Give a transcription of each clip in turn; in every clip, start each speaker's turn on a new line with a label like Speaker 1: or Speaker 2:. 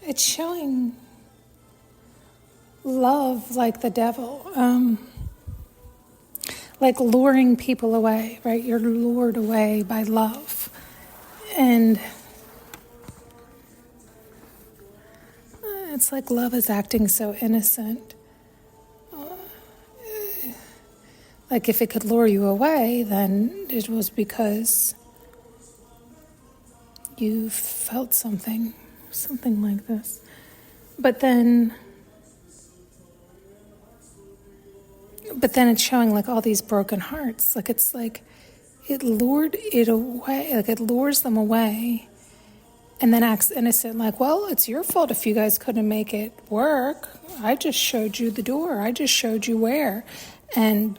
Speaker 1: it's showing love like the devil, like luring people away, right? You're lured away by love. And it's like love is acting so innocent. Like if it could lure you away, then it was because you felt something like this. But then it's showing like all these broken hearts. Like it's like it lured it away, like it lures them away and then acts innocent, like, well, it's your fault if you guys couldn't make it work. I just showed you the door. I just showed you where. And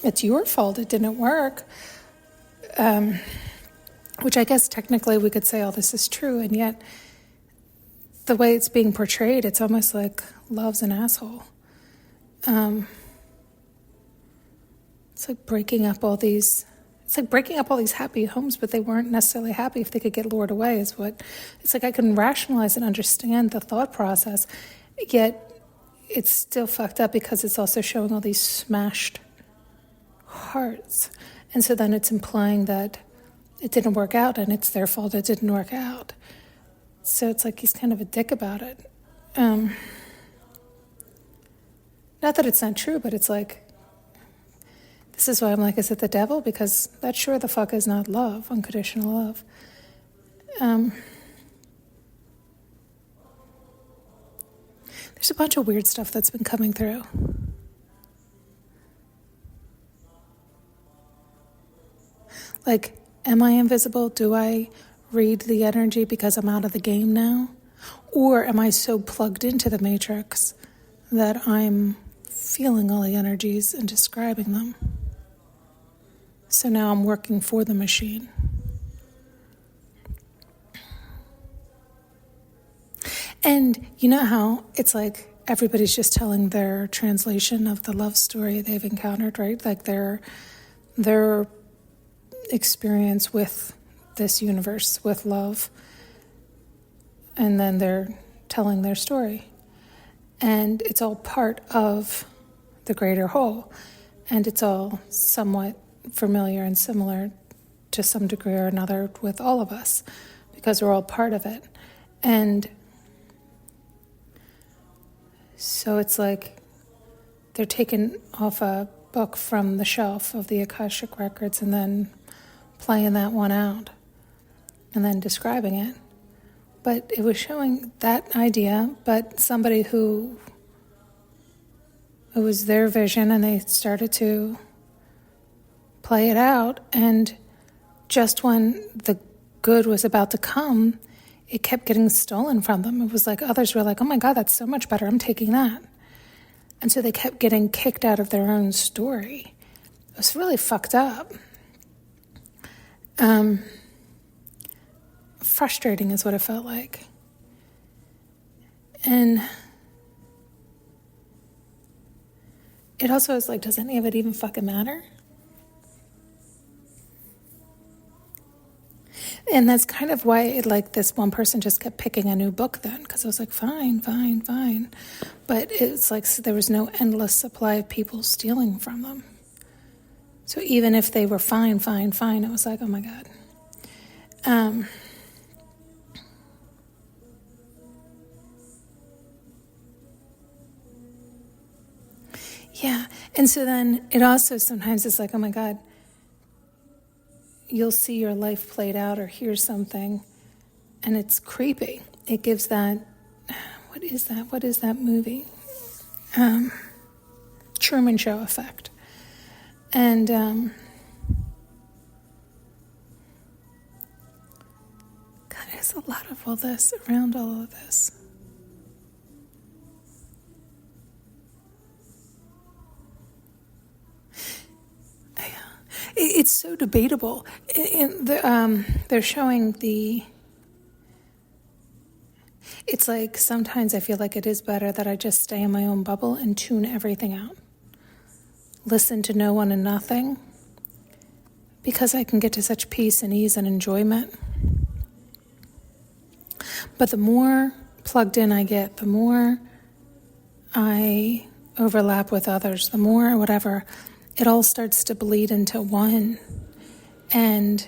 Speaker 1: it's your fault it didn't work. Which I guess technically we could say all this is true, and yet the way it's being portrayed, it's almost like love's an asshole. It's like breaking up all these happy homes, but they weren't necessarily happy if they could get lured away, is what it's like. I can rationalize and understand the thought process, yet it's still fucked up because it's also showing all these smashed hearts. And so then it's implying that it didn't work out and it's their fault it didn't work out. So it's like he's kind of a dick about it. Not that it's not true, but it's like, this is why I'm like, is it the devil? Because that sure the fuck is not love, unconditional love. There's a bunch of weird stuff that's been coming through. Like, am I invisible? Do I read the energy because I'm out of the game now? Or am I so plugged into the matrix that I'm feeling all the energies and describing them? So now I'm working for the machine. And you know how it's like everybody's just telling their translation of the love story they've encountered, right? Like their experience with this universe, with love. And then they're telling their story. And it's all part of the greater whole. And it's all somewhat familiar and similar to some degree or another with all of us, because we're all part of it. And so it's like they're taking off a book from the shelf of the Akashic Records and then playing that one out and then describing it. But it was showing that idea, but somebody who it was their vision and they started to play it out, and just when the good was about to come, it kept getting stolen from them. It was like others were like, oh my God, that's so much better, I'm taking that. And so they kept getting kicked out of their own story. It was really fucked up. Frustrating is what it felt like. And it also was like, does any of it even fucking matter? And that's kind of why it, like, this one person just kept picking a new book then, because it was like, fine. But it's like there was no endless supply of people stealing from them. So even if they were fine, it was like, oh my God. Yeah, and so then it also sometimes is like, oh my God, you'll see your life played out or hear something, and it's creepy. It gives that, what is that movie? Truman Show effect. And God, there's a lot of all this, around all of this. It's so debatable. They're showing it's like sometimes I feel like it is better that I just stay in my own bubble and tune everything out. Listen to no one and nothing, because I can get to such peace and ease and enjoyment. But the more plugged in I get, the more I overlap with others, the more whatever, it all starts to bleed into one. And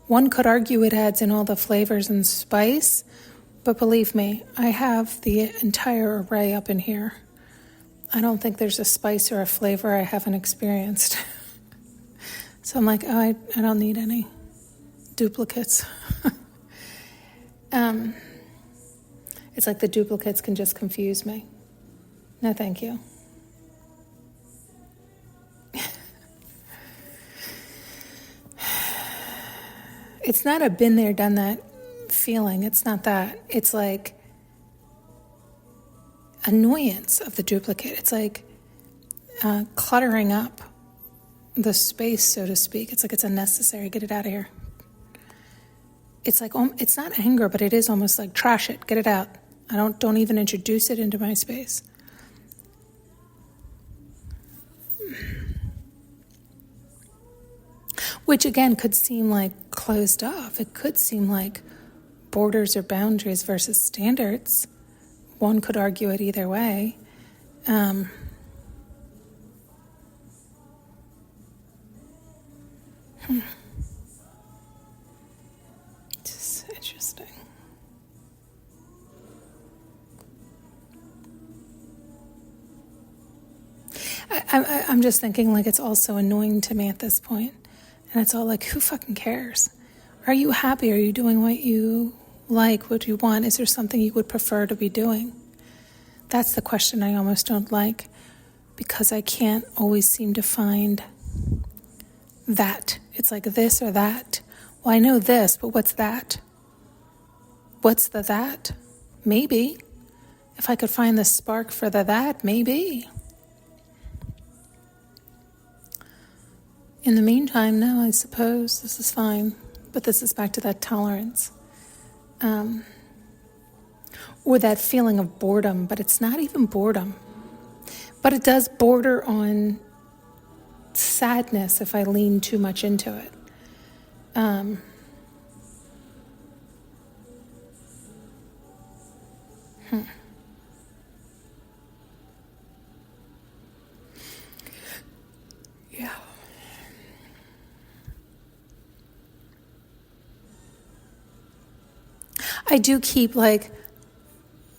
Speaker 1: one could argue it adds in all the flavors and spice, but believe me, I have the entire array up in here. I don't think there's a spice or a flavor I haven't experienced. So I'm like, oh, I don't need any duplicates. It's like the duplicates can just confuse me. No, thank you. It's not a been there, done that feeling. It's not that. It's like annoyance of the duplicate. It's like cluttering up the space, so to speak. It's like it's unnecessary. Get it out of here. It's like it's not anger, but it is almost like trash it. Get it out. Don't even introduce it into my space. Which again could seem like closed off. It could seem like borders or boundaries versus standards. One could argue it either way. It's interesting. I'm just thinking like it's also annoying to me at this point. And it's all like, who fucking cares? Are you happy? Are you doing what you like, what you want? Is there something you would prefer to be doing? That's the question I almost don't like, because I can't always seem to find that. It's like this or that. Well, I know this, but what's that? What's the that? Maybe. If I could find the spark for the that, maybe. In the meantime, no, I suppose this is fine. But this is back to that tolerance. Or that feeling of boredom, but it's not even boredom. But it does border on sadness if I lean too much into it. Yeah. I do keep I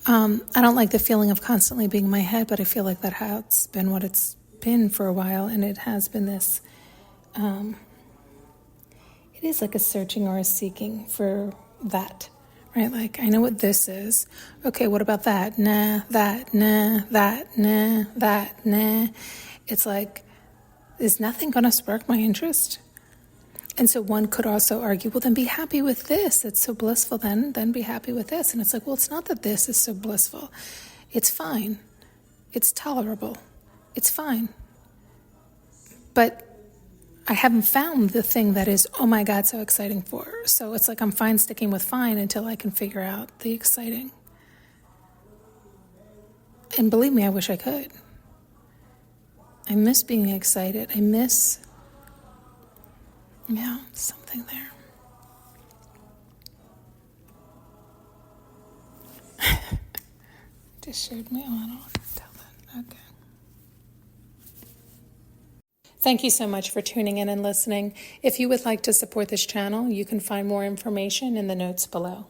Speaker 1: don't like the feeling of constantly being in my head, but I feel like that has been what it's been for a while, and it has been this, it is like a searching or a seeking for that, right? Like, I know what this is. Okay, what about that? Nah, that, nah, that, nah, that, nah. It's like, is nothing going to spark my interest? And so one could also argue, well, then be happy with this. It's so blissful, then be happy with this. And it's like, well, it's not that this is so blissful. It's fine. It's tolerable. It's fine. But I haven't found the thing that is, oh my God, so exciting for her. So it's like I'm fine sticking with fine until I can figure out the exciting. And believe me, I wish I could. I miss being excited. I miss... yeah, something there. Just showed me. Oh, I don't want to tell that. Okay. Thank you so much for tuning in and listening. If you would like to support this channel, you can find more information in the notes below.